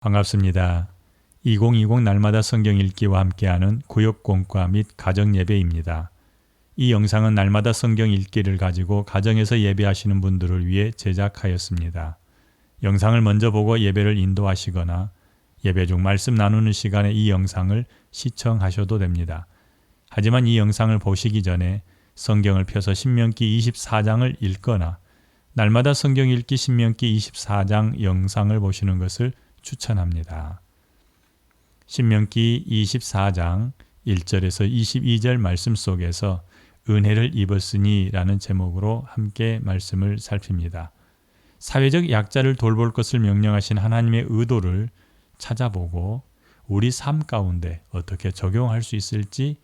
반갑습니다. 2020 날마다 성경 읽기와 함께하는 구역공과 및 가정예배입니다. 이 영상은 날마다 성경 읽기를 가지고 가정에서 예배하시는 분들을 위해 제작하였습니다. 영상을 먼저 보고 예배를 인도하시거나 예배 중 말씀 나누는 시간에 이 영상을 시청하셔도 됩니다. 하지만 이 영상을 보시기 전에 성경을 펴서 신명기 24장을 읽거나 날마다 성경 읽기 신명기 24장 영상을 보시는 것을 추천합니다. 신명기 24장 1절에서 22절 말씀 속에서 은혜를 입었으니 라는 제목으로 함께 말씀을 살핍니다. 사회적 약자를 돌볼 것을 명령하신 하나님의 의도를 찾아보고 우리 삶 가운데 어떻게 적용할 수 있을지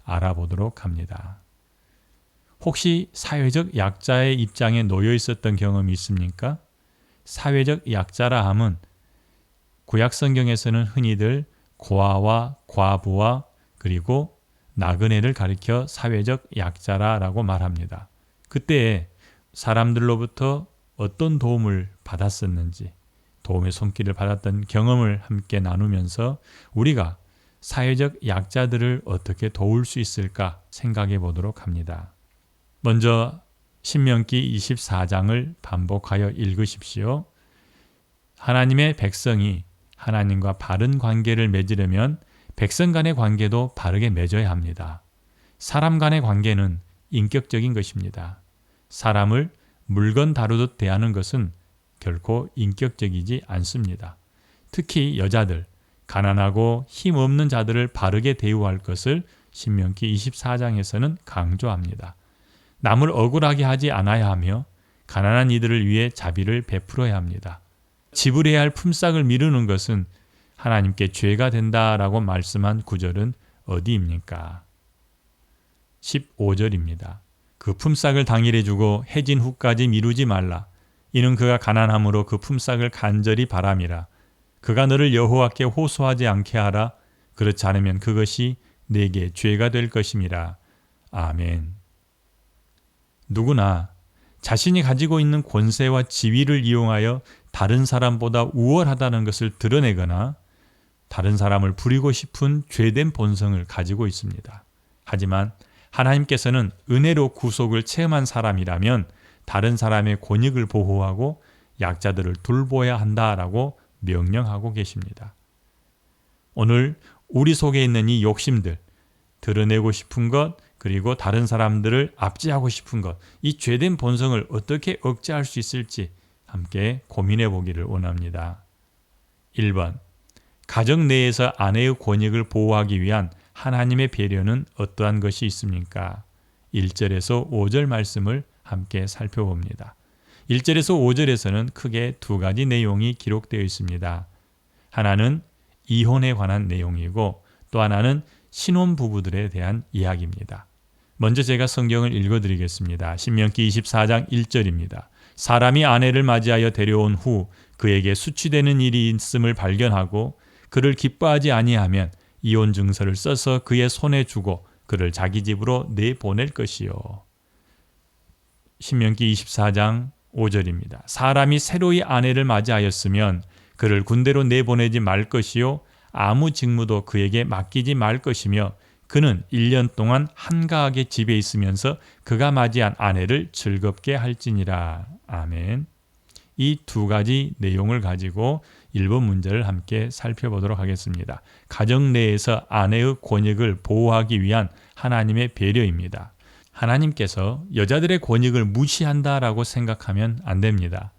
알아보도록 합니다. 혹시 사회적 약자의 입장에 놓여 있었던 경험이 있습니까? 사회적 약자라 함은 구약 성경에서는 흔히들 고아와 과부와 그리고 나그네를 가리켜 사회적 약자라고 말합니다. 그때 사람들로부터 어떤 도움을 받았었는지, 도움의 손길을 받았던 경험을 함께 나누면서 우리가 사회적 약자들을 어떻게 도울 수 있을까 생각해 보도록 합니다. 먼저 신명기 24장을 반복하여 읽으십시오. 하나님의 백성이 하나님과 바른 관계를 맺으려면 백성 간의 관계도 바르게 맺어야 합니다. 사람 간의 관계는 인격적인 것입니다. 사람을 물건 다루듯 대하는 것은 결코 인격적이지 않습니다. 특히 여자들, 가난하고 힘없는 자들을 바르게 대우할 것을 신명기 24장에서는 강조합니다. 남을 억울하게 하지 않아야 하며 가난한 이들을 위해 자비를 베풀어야 합니다. 지불해야 할 품삯을 미루는 것은 하나님께 죄가 된다라고 말씀한 구절은 어디입니까? 15절입니다. 그 품삯을 당일에 주고 해진 후까지 미루지 말라. 이는 그가 가난함으로 그 품삯을 간절히 바람이라. 그가 너를 여호와께 호소하지 않게 하라. 그렇지 않으면 그것이 내게 죄가 될 것임이라. 아멘. 누구나 자신이 가지고 있는 권세와 지위를 이용하여 다른 사람보다 우월하다는 것을 드러내거나 다른 사람을 부리고 싶은 죄된 본성을 가지고 있습니다. 하지만 하나님께서는 은혜로 구속을 체험한 사람이라면 다른 사람의 권익을 보호하고 약자들을 돌보아야 한다라고 명령하고 계십니다. 오늘 우리 속에 있는 이 욕심들, 드러내고 싶은 것, 그리고 다른 사람들을 압제하고 싶은 것, 이 죄된 본성을 어떻게 억제할 수 있을지 함께 고민해 보기를 원합니다. 1번, 가정 내에서 아내의 권익을 보호하기 위한 하나님의 배려는 어떠한 것이 있습니까? 1절에서 5절 말씀을 함께 살펴봅니다. 1절에서 5절에서는 크게 두 가지 내용이 기록되어 있습니다. 하나는 이혼에 관한 내용이고 또 하나는 신혼부부들에 대한 이야기입니다. 먼저 제가 성경을 읽어드리겠습니다. 신명기 24장 1절입니다. 사람이 아내를 맞이하여 데려온 후 그에게 수치되는 일이 있음을 발견하고 그를 기뻐하지 아니하면 이혼 증서를 써서 그의 손에 주고 그를 자기 집으로 내보낼 것이요. 신명기 24장 5절입니다. 사람이 새로이 아내를 맞이하였으면 그를 군대로 내보내지 말 것이요 아무 직무도 그에게 맡기지 말 것이며 그는 1년 동안 한가하게 집에 있으면서 그가 맞이한 아내를 즐겁게 할지니라. 아멘. 이 두 가지 내용을 가지고 1번 문제를 함께 살펴보도록 하겠습니다. 가정 내에서 아내의 권익을 보호하기 위한 하나님의 배려입니다. 하나님께서 여자들의 권익을 무시한다라고 생각하면 안 됩니다.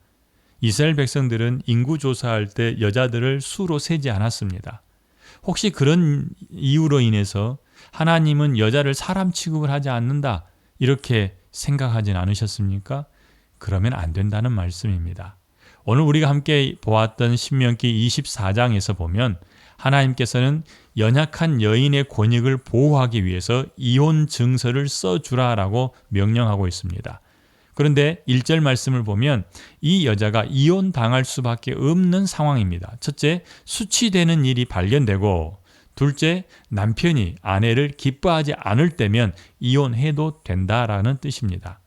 이스라엘 백성들은 인구조사할 때 여자들을 수로 세지 않았습니다. 혹시 그런 이유로 인해서 하나님은 여자를 사람 취급을 하지 않는다 이렇게 생각하진 않으셨습니까? 그러면 안 된다는 말씀입니다. 오늘 우리가 함께 보았던 신명기 24장에서 보면 하나님께서는 연약한 여인의 권익을 보호하기 위해서 이혼 증서를 써주라라고 명령하고 있습니다. 그런데 1절 말씀을 보면 이 여자가 이혼당할 수밖에 없는 상황입니다. 첫째, 수치되는 일이 발견되고 둘째, 남편이 아내를 기뻐하지 않을 때면 이혼해도 된다라는 뜻입니다.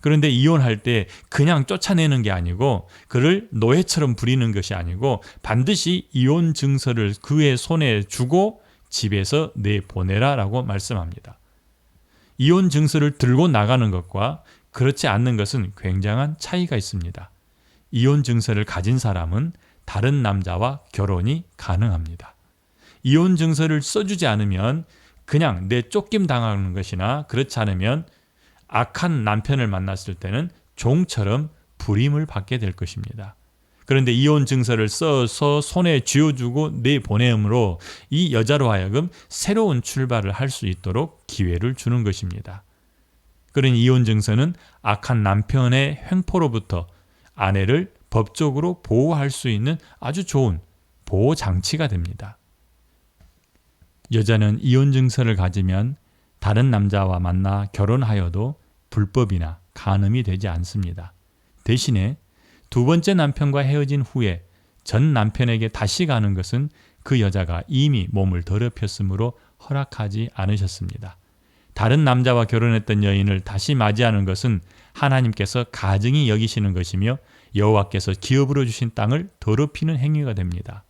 그런데 이혼할 때 그냥 쫓아내는 게 아니고 그를 노예처럼 부리는 것이 아니고 반드시 이혼 증서를 그의 손에 주고 집에서 내보내라라고 말씀합니다. 이혼 증서를 들고 나가는 것과 그렇지 않는 것은 굉장한 차이가 있습니다. 이혼 증서를 가진 사람은 다른 남자와 결혼이 가능합니다. 이혼 증서를 써주지 않으면 그냥 내쫓김 당하는 것이나 그렇지 않으면 악한 남편을 만났을 때는 종처럼 불임을 받게 될 것입니다. 그런데 이혼 증서를 써서 손에 쥐어주고 내보내므로 이 여자로 하여금 새로운 출발을 할 수 있도록 기회를 주는 것입니다. 그러니 이혼 증서는 악한 남편의 횡포로부터 아내를 법적으로 보호할 수 있는 아주 좋은 보호 장치가 됩니다. 여자는 이혼 증서를 가지면 다른 남자와 만나 결혼하여도 불법이나 간음이 되지 않습니다. 대신에 두 번째 남편과 헤어진 후에 전 남편에게 다시 가는 것은 그 여자가 이미 몸을 더럽혔으므로 허락하지 않으셨습니다. 다른 남자와 결혼했던 여인을 다시 맞이하는 것은 하나님께서 가증히 여기시는 것이며 여호와께서 기업으로 주신 땅을 더럽히는 행위가 됩니다.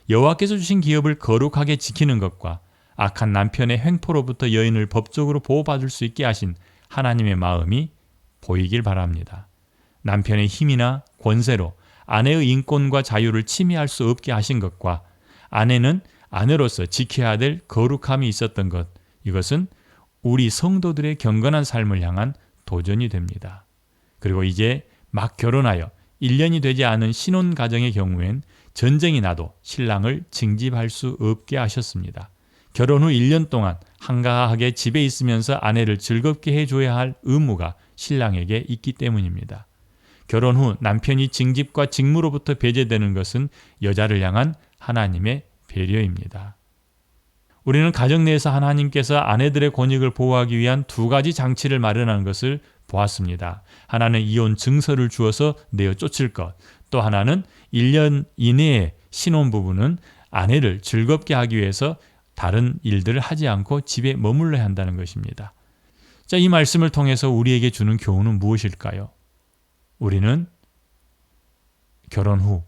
여호와께서 주신 기업을 거룩하게 지키는 것과 악한 남편의 횡포로부터 여인을 법적으로 보호받을 수 있게 하신 하나님의 마음이 보이길 바랍니다. 남편의 힘이나 권세로 아내의 인권과 자유를 침해할 수 없게 하신 것과 아내는 아내로서 지켜야 될 거룩함이 있었던 것, 이것은 우리 성도들의 경건한 삶을 향한 도전이 됩니다. 그리고 이제 막 결혼하여 1년이 되지 않은 신혼가정의 경우엔 전쟁이 나도 신랑을 징집할 수 없게 하셨습니다. 결혼 후 1년 동안 한가하게 집에 있으면서 아내를 즐겁게 해줘야 할 의무가 신랑에게 있기 때문입니다. 결혼 후 남편이 징집과 직무로부터 배제되는 것은 여자를 향한 하나님의 배려입니다. 우리는 가정 내에서 하나님께서 아내들의 권익을 보호하기 위한 두 가지 장치를 마련하는 것을 보았습니다. 하나는 이혼 증서를 주어서 내어 쫓을 것, 또 하나는 1년 이내에 신혼부부는 아내를 즐겁게 하기 위해서 다른 일들을 하지 않고 집에 머물러야 한다는 것입니다. 자, 이 말씀을 통해서 우리에게 주는 교훈은 무엇일까요? 우리는 결혼 후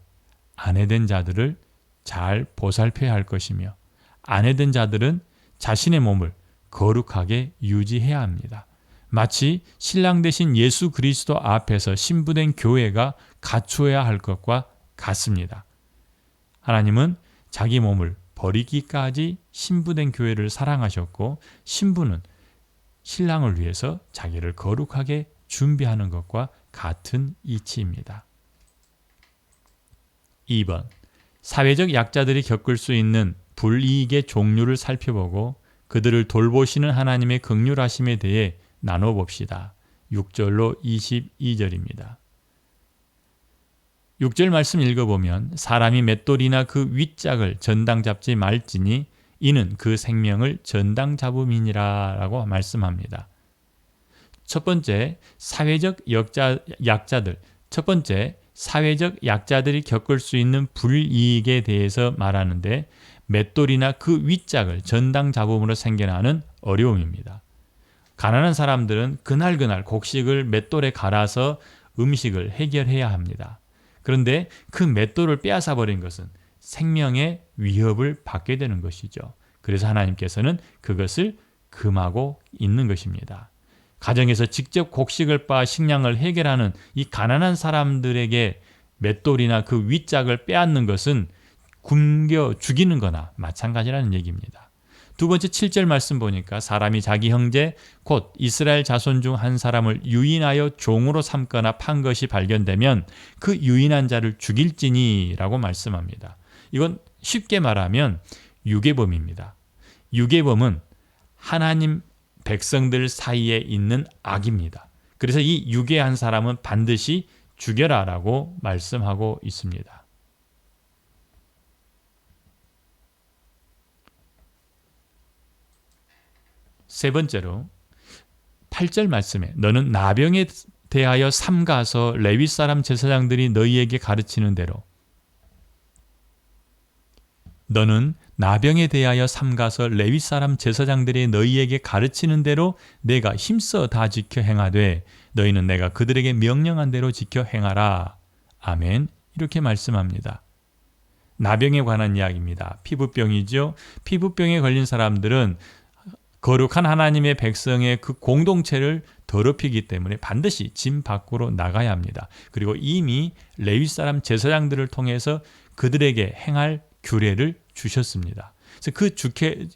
아내된 자들을 잘 보살펴야 할 것이며 아내된 자들은 자신의 몸을 거룩하게 유지해야 합니다. 마치 신랑 되신 예수 그리스도 앞에서 신부된 교회가 갖추어야 할 것과 같습니다. 하나님은 자기 몸을 버리기까지 신부된 교회를 사랑하셨고 신부는 신랑을 위해서 자기를 거룩하게 준비하는 것과 같은 이치입니다. 2번, 사회적 약자들이 겪을 수 있는 불이익의 종류를 살펴보고 그들을 돌보시는 하나님의 긍휼하심에 대해 나눠봅시다. 6절로 22절입니다. 6절 말씀 읽어보면 사람이 맷돌이나 그 윗짝을 전당 잡지 말지니 이는 그 생명을 전당 잡음이니라 라고 말씀합니다. 첫 번째, 사회적 약자들이 겪을 수 있는 불이익에 대해서 말하는데 맷돌이나 그 윗짝을 전당 잡음으로 생겨나는 어려움입니다. 가난한 사람들은 그날 곡식을 맷돌에 갈아서 음식을 해결해야 합니다. 그런데 그 맷돌을 빼앗아 버린 것은 생명의 위협을 받게 되는 것이죠. 그래서 하나님께서는 그것을 금하고 있는 것입니다. 가정에서 직접 곡식을 빻아 식량을 해결하는 이 가난한 사람들에게 맷돌이나 그 윗짝을 빼앗는 것은 굶겨 죽이는 거나 마찬가지라는 얘기입니다. 두 번째 7절 말씀 보니까 사람이 자기 형제 곧 이스라엘 자손 중 한 사람을 유인하여 종으로 삼거나 판 것이 발견되면 그 유인한 자를 죽일지니 라고 말씀합니다. 이건 쉽게 말하면 유괴범입니다. 유괴범은 하나님 백성들 사이에 있는 악입니다. 그래서 이 유괴한 사람은 반드시 죽여라 라고 말씀하고 있습니다. 세 번째로 8절 말씀에 너는 나병에 대하여 삼가서 레위 사람 제사장들이 너희에게 가르치는 대로 너는 나병에 대하여 삼가서 레위 사람 제사장들이 너희에게 가르치는 대로 내가 힘써 다 지켜 행하되 너희는 내가 그들에게 명령한 대로 지켜 행하라. 아멘. 이렇게 말씀합니다. 나병에 관한 이야기입니다. 피부병이죠. 피부병에 걸린 사람들은 거룩한 하나님의 백성의 그 공동체를 더럽히기 때문에 반드시 진 밖으로 나가야 합니다. 그리고 이미 레위 사람 제사장들을 통해서 그들에게 행할 규례를 주셨습니다. 그래서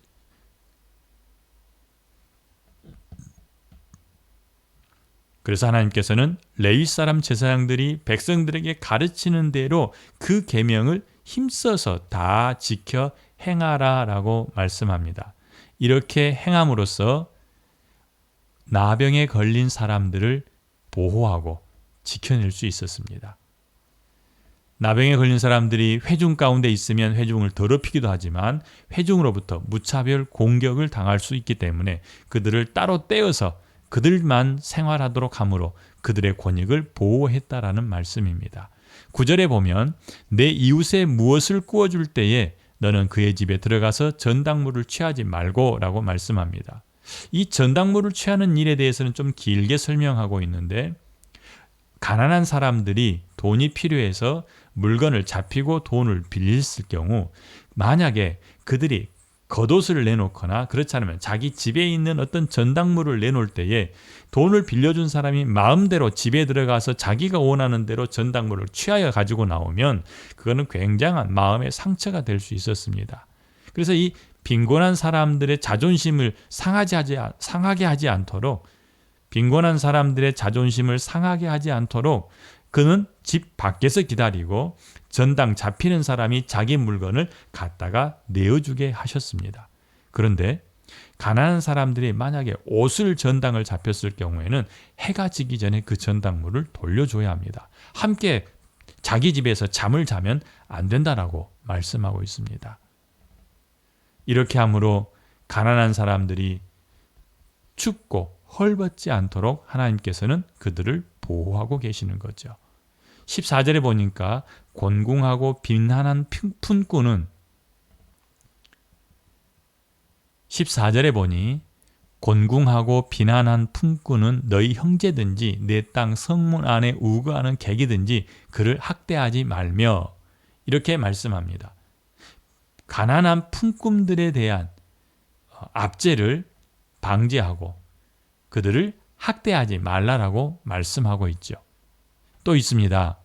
그래서 하나님께서는 레위 사람 제사장들이 백성들에게 가르치는 대로 그 계명을 힘써서 다 지켜 행하라라고 말씀합니다. 이렇게 행함으로써 나병에 걸린 사람들을 보호하고 지켜낼 수 있었습니다. 나병에 걸린 사람들이 회중 가운데 있으면 회중을 더럽히기도 하지만 회중으로부터 무차별 공격을 당할 수 있기 때문에 그들을 따로 떼어서 그들만 생활하도록 함으로 그들의 권익을 보호했다라는 말씀입니다. 9절에 보면 내 이웃에 무엇을 구워줄 때에 너는 그의 집에 들어가서 전당물을 취하지 말고 라고 말씀합니다. 이 전당물을 취하는 일에 대해서는 좀 길게 설명하고 있는데 가난한 사람들이 돈이 필요해서 물건을 잡히고 돈을 빌렸을 경우 만약에 그들이 겉옷을 내놓거나 그렇지 않으면 자기 집에 있는 어떤 전당물을 내놓을 때에 돈을 빌려준 사람이 마음대로 집에 들어가서 자기가 원하는 대로 전당물을 취하여 가지고 나오면 그거는 굉장한 마음의 상처가 될 수 있었습니다. 그래서 이 빈곤한 사람들의 자존심을 상하게 하지 않도록 빈곤한 사람들의 자존심을 상하게 하지 않도록 그는 집 밖에서 기다리고 전당 잡히는 사람이 자기 물건을 갖다가 내어주게 하셨습니다. 그런데 가난한 사람들이 만약에 옷을 전당을 잡혔을 경우에는 해가 지기 전에 그 전당물을 돌려줘야 합니다. 함께 자기 집에서 잠을 자면 안 된다라고 말씀하고 있습니다. 이렇게 함으로 가난한 사람들이 춥고 헐벗지 않도록 하나님께서는 그들을 보호하고 계시는 거죠. 14절에 보니까 곤궁하고 빈한한 품꾼은 14절에 보니 곤궁하고 빈한한 품꾼은 너희 형제든지 내 땅 성문 안에 우거하는 객이든지 그를 학대하지 말며 이렇게 말씀합니다. 가난한 품꾼들에 대한 압제를 방지하고 그들을 학대하지 말라라고 말씀하고 있죠. 또 있습니다.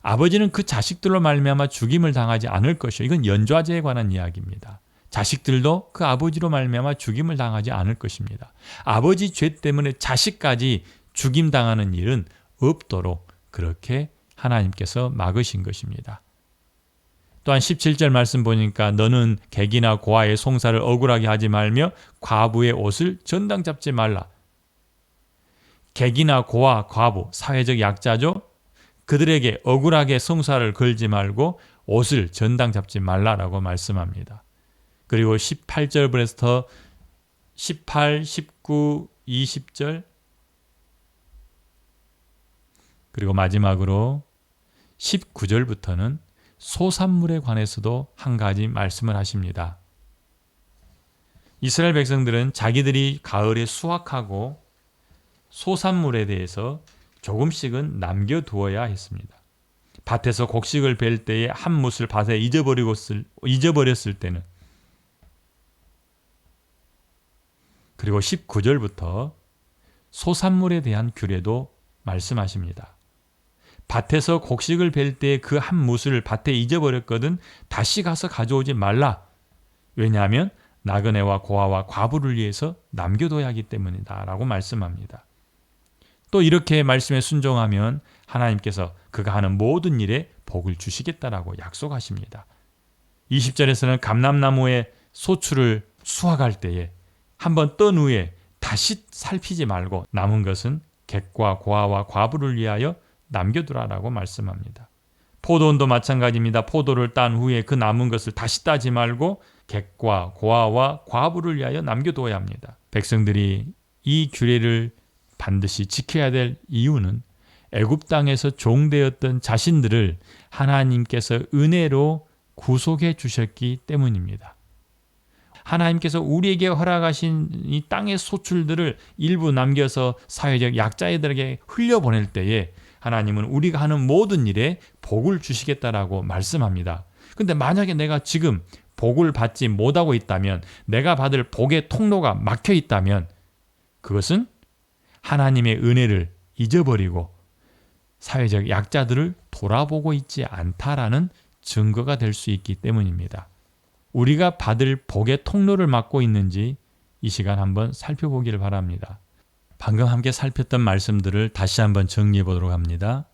아버지는 그 자식들로 말미암아 죽임을 당하지 않을 것이요. 이건 연좌제에 관한 이야기입니다. 자식들도 그 아버지로 말미암아 죽임을 당하지 않을 것입니다. 아버지 죄 때문에 자식까지 죽임당하는 일은 없도록 그렇게 하나님께서 막으신 것입니다. 또한 17절 말씀 보니까 너는 객이나 고아의 송사를 억울하게 하지 말며 과부의 옷을 전당 잡지 말라. 객이나 고아, 과부, 사회적 약자죠. 그들에게 억울하게 송사를 걸지 말고 옷을 전당 잡지 말라라고 말씀합니다. 그리고 18절부터 18, 19, 20절 그리고 마지막으로 19절부터는 소산물에 관해서도 한 가지 말씀을 하십니다. 이스라엘 백성들은 자기들이 가을에 수확하고 소산물에 대해서 조금씩은 남겨두어야 했습니다. 밭에서 곡식을 벨 때에 한 뭇을 밭에 잊어버렸을 때는 그리고 19절부터 소산물에 대한 규례도 말씀하십니다. 밭에서 곡식을 벨 때 그 한 뭇을 밭에 잊어버렸거든 다시 가서 가져오지 말라. 왜냐하면 나그네와 고아와 과부를 위해서 남겨둬야 하기 때문이다 라고 말씀합니다. 또 이렇게 말씀에 순종하면 하나님께서 그가 하는 모든 일에 복을 주시겠다라고 약속하십니다. 20절에서는 감람나무의 소출을 수확할 때에 한번 떤 후에 다시 살피지 말고 남은 것은 객과 고아와 과부를 위하여 남겨두라라고 말씀합니다. 포도원도 마찬가지입니다. 포도를 딴 후에 그 남은 것을 다시 따지 말고 객과 고아와 과부를 위하여 남겨두어야 합니다. 백성들이 이 규례를 반드시 지켜야 될 이유는 애굽 땅에서 종되었던 자신들을 하나님께서 은혜로 구속해 주셨기 때문입니다. 하나님께서 우리에게 허락하신 이 땅의 소출들을 일부 남겨서 사회적 약자들에게 흘려보낼 때에 하나님은 우리가 하는 모든 일에 복을 주시겠다라고 말씀합니다. 근데 만약에 내가 지금 복을 받지 못하고 있다면, 내가 받을 복의 통로가 막혀 있다면 그것은 하나님의 은혜를 잊어버리고 사회적 약자들을 돌아보고 있지 않다라는 증거가 될 수 있기 때문입니다. 우리가 받을 복의 통로를 막고 있는지 이 시간 한번 살펴보기를 바랍니다. 방금 함께 살폈던 말씀들을 다시 한번 정리해 보도록 합니다.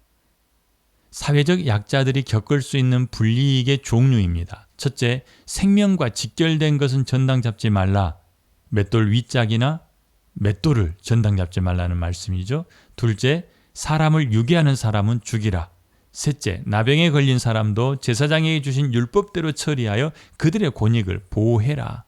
사회적 약자들이 겪을 수 있는 불이익의 종류입니다. 첫째, 생명과 직결된 것은 전당 잡지 말라. 맷돌 윗짝이나 맷돌을 전당 잡지 말라는 말씀이죠. 둘째, 사람을 유괴하는 사람은 죽이라. 셋째, 나병에 걸린 사람도 제사장에게 주신 율법대로 처리하여 그들의 권익을 보호해라.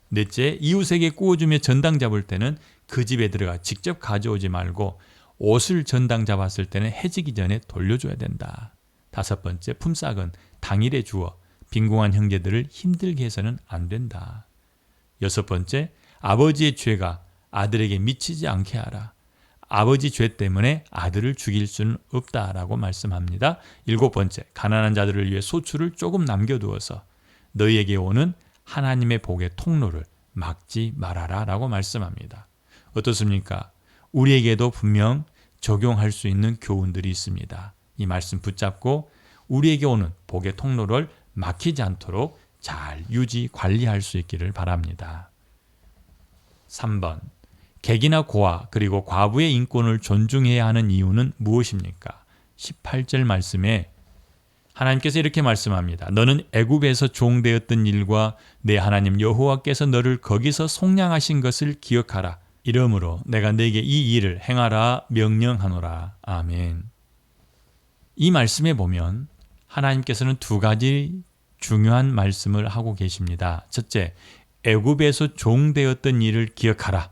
넷째, 이웃에게 구워주며 전당 잡을 때는 그 집에 들어가 직접 가져오지 말고 옷을 전당 잡았을 때는 해지기 전에 돌려줘야 된다. 다섯 번째, 품삯은 당일에 주어 빈궁한 형제들을 힘들게 해서는 안 된다. 여섯 번째, 아버지의 죄가 아들에게 미치지 않게 하라. 아버지 죄 때문에 아들을 죽일 수는 없다라고 말씀합니다. 일곱 번째, 가난한 자들을 위해 소출을 조금 남겨두어서 너희에게 오는 하나님의 복의 통로를 막지 말아라 라고 말씀합니다. 어떻습니까? 우리에게도 분명 적용할 수 있는 교훈들이 있습니다. 이 말씀 붙잡고 우리에게 오는 복의 통로를 막히지 않도록 잘 유지, 관리할 수 있기를 바랍니다. 3번, 객이나 고아 그리고 과부의 인권을 존중해야 하는 이유는 무엇입니까? 18절 말씀에 하나님께서 이렇게 말씀합니다. 너는 애굽에서 종되었던 일과 내 하나님 여호와께서 너를 거기서 속량하신 것을 기억하라. 이러므로 내가 네게 이 일을 행하라 명령하노라. 아멘. 이 말씀에 보면 하나님께서는 두 가지 중요한 말씀을 하고 계십니다. 첫째, 애굽에서 종되었던 일을 기억하라.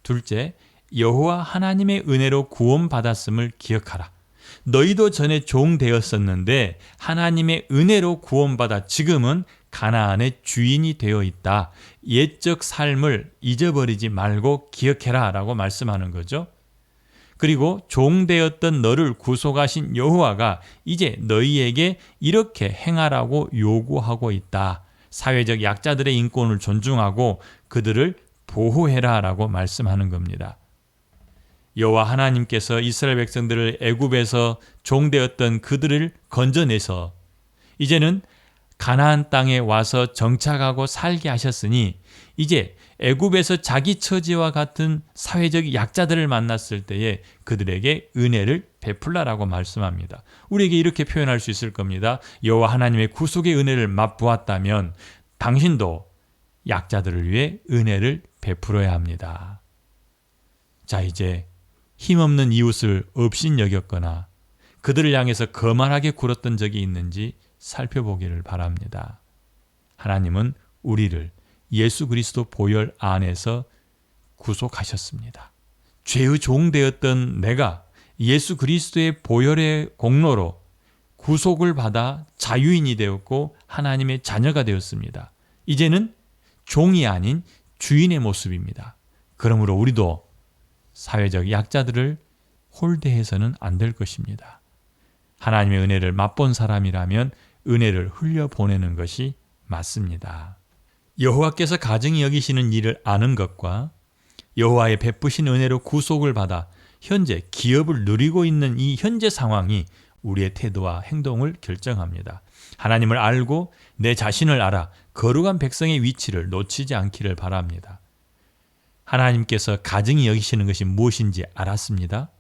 둘째, 여호와 하나님의 은혜로 구원받았음을 기억하라. 너희도 전에 종되었었는데 하나님의 은혜로 구원받아 지금은 가나안의 주인이 되어 있다. 옛적 삶을 잊어버리지 말고 기억해라 라고 말씀하는 거죠. 그리고 종되었던 너를 구속하신 여호와가 이제 너희에게 이렇게 행하라고 요구하고 있다. 사회적 약자들의 인권을 존중하고 그들을 보호해라 라고 말씀하는 겁니다. 여호와 하나님께서 이스라엘 백성들을 애굽에서 종되었던 그들을 건져내서 이제는 가나안 땅에 와서 정착하고 살게 하셨으니 이제 애굽에서 자기 처지와 같은 사회적 약자들을 만났을 때에 그들에게 은혜를 베풀라라고 말씀합니다. 우리에게 이렇게 표현할 수 있을 겁니다. 여호와 하나님의 구속의 은혜를 맛보았다면 당신도 약자들을 위해 은혜를 베풀어야 합니다. 자, 이제 힘없는 이웃을 업신여겼거나 그들을 향해서 거만하게 굴었던 적이 있는지 살펴보기를 바랍니다. 하나님은 우리를 예수 그리스도 보혈 안에서 구속하셨습니다. 죄의 종되었던 내가 예수 그리스도의 보혈의 공로로 구속을 받아 자유인이 되었고 하나님의 자녀가 되었습니다. 이제는 종이 아닌 주인의 모습입니다. 그러므로 우리도 사회적 약자들을 홀대해서는 안 될 것입니다. 하나님의 은혜를 맛본 사람이라면 은혜를 흘려보내는 것이 맞습니다. 여호와께서 가증히 여기시는 일을 아는 것과 여호와의 베푸신 은혜로 구속을 받아 현재 기업을 누리고 있는 이 현재 상황이 우리의 태도와 행동을 결정합니다. 하나님을 알고 내 자신을 알아 거룩한 백성의 위치를 놓치지 않기를 바랍니다. 하나님께서 가증히 여기시는 것이 무엇인지 알았습니다.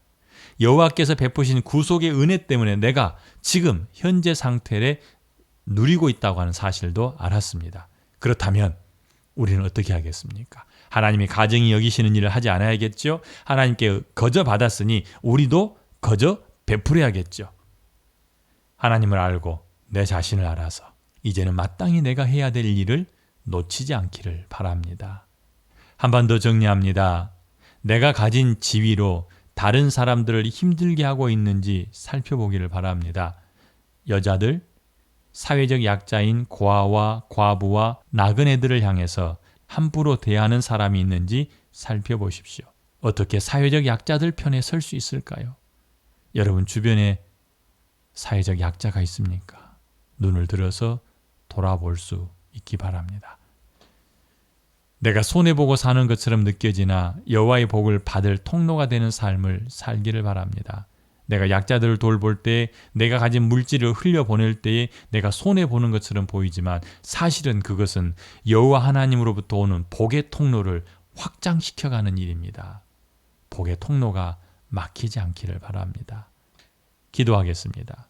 여호와께서 베푸신 구속의 은혜 때문에 내가 지금 현재 상태를 누리고 있다고 하는 사실도 알았습니다. 그렇다면 우리는 어떻게 하겠습니까? 하나님이 가증히 여기시는 일을 하지 않아야겠죠? 하나님께 거저 받았으니 우리도 거저 베풀어야겠죠. 하나님을 알고 내 자신을 알아서 이제는 마땅히 내가 해야 될 일을 놓치지 않기를 바랍니다. 한 번 더 정리합니다. 내가 가진 지위로 다른 사람들을 힘들게 하고 있는지 살펴보기를 바랍니다. 여자들, 사회적 약자인 고아와 과부와 나그네들을 향해서 함부로 대하는 사람이 있는지 살펴보십시오. 어떻게 사회적 약자들 편에 설 수 있을까요? 여러분 주변에 사회적 약자가 있습니까? 눈을 들어서 돌아볼 수 있기 바랍니다. 내가 손해보고 사는 것처럼 느껴지나 여호와의 복을 받을 통로가 되는 삶을 살기를 바랍니다. 내가 약자들을 돌볼 때, 내가 가진 물질을 흘려보낼 때에 내가 손해보는 것처럼 보이지만 사실은 그것은 여호와 하나님으로부터 오는 복의 통로를 확장시켜가는 일입니다. 복의 통로가 막히지 않기를 바랍니다. 기도하겠습니다.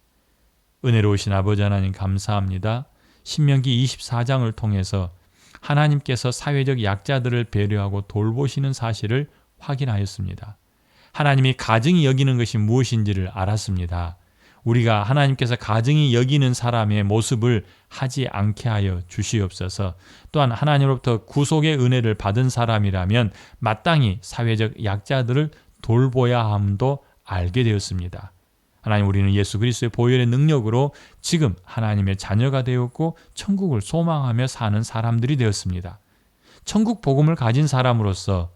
은혜로우신 아버지 하나님 감사합니다. 신명기 24장을 통해서 하나님께서 사회적 약자들을 배려하고 돌보시는 사실을 확인하였습니다. 하나님이 가증히 여기는 것이 무엇인지를 알았습니다. 우리가 하나님께서 가증히 여기는 사람의 모습을 하지 않게 하여 주시옵소서. 또한 하나님으로부터 구속의 은혜를 받은 사람이라면 마땅히 사회적 약자들을 돌보야 함도 알게 되었습니다. 하나님, 우리는 예수 그리스도의 보혈의 능력으로 지금 하나님의 자녀가 되었고 천국을 소망하며 사는 사람들이 되었습니다. 천국 복음을 가진 사람으로서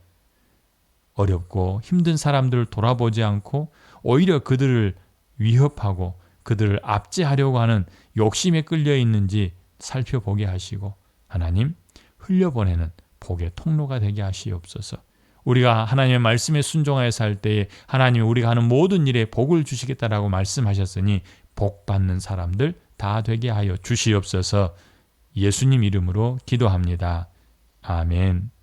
어렵고 힘든 사람들을 돌아보지 않고 오히려 그들을 위협하고 그들을 압제하려고 하는 욕심에 끌려 있는지 살펴보게 하시고 하나님, 흘려보내는 복의 통로가 되게 하시옵소서. 우리가 하나님의 말씀에 순종하여 살 때에 하나님이 우리가 하는 모든 일에 복을 주시겠다라고 말씀하셨으니 복 받는 사람들 다 되게 하여 주시옵소서. 예수님 이름으로 기도합니다. 아멘.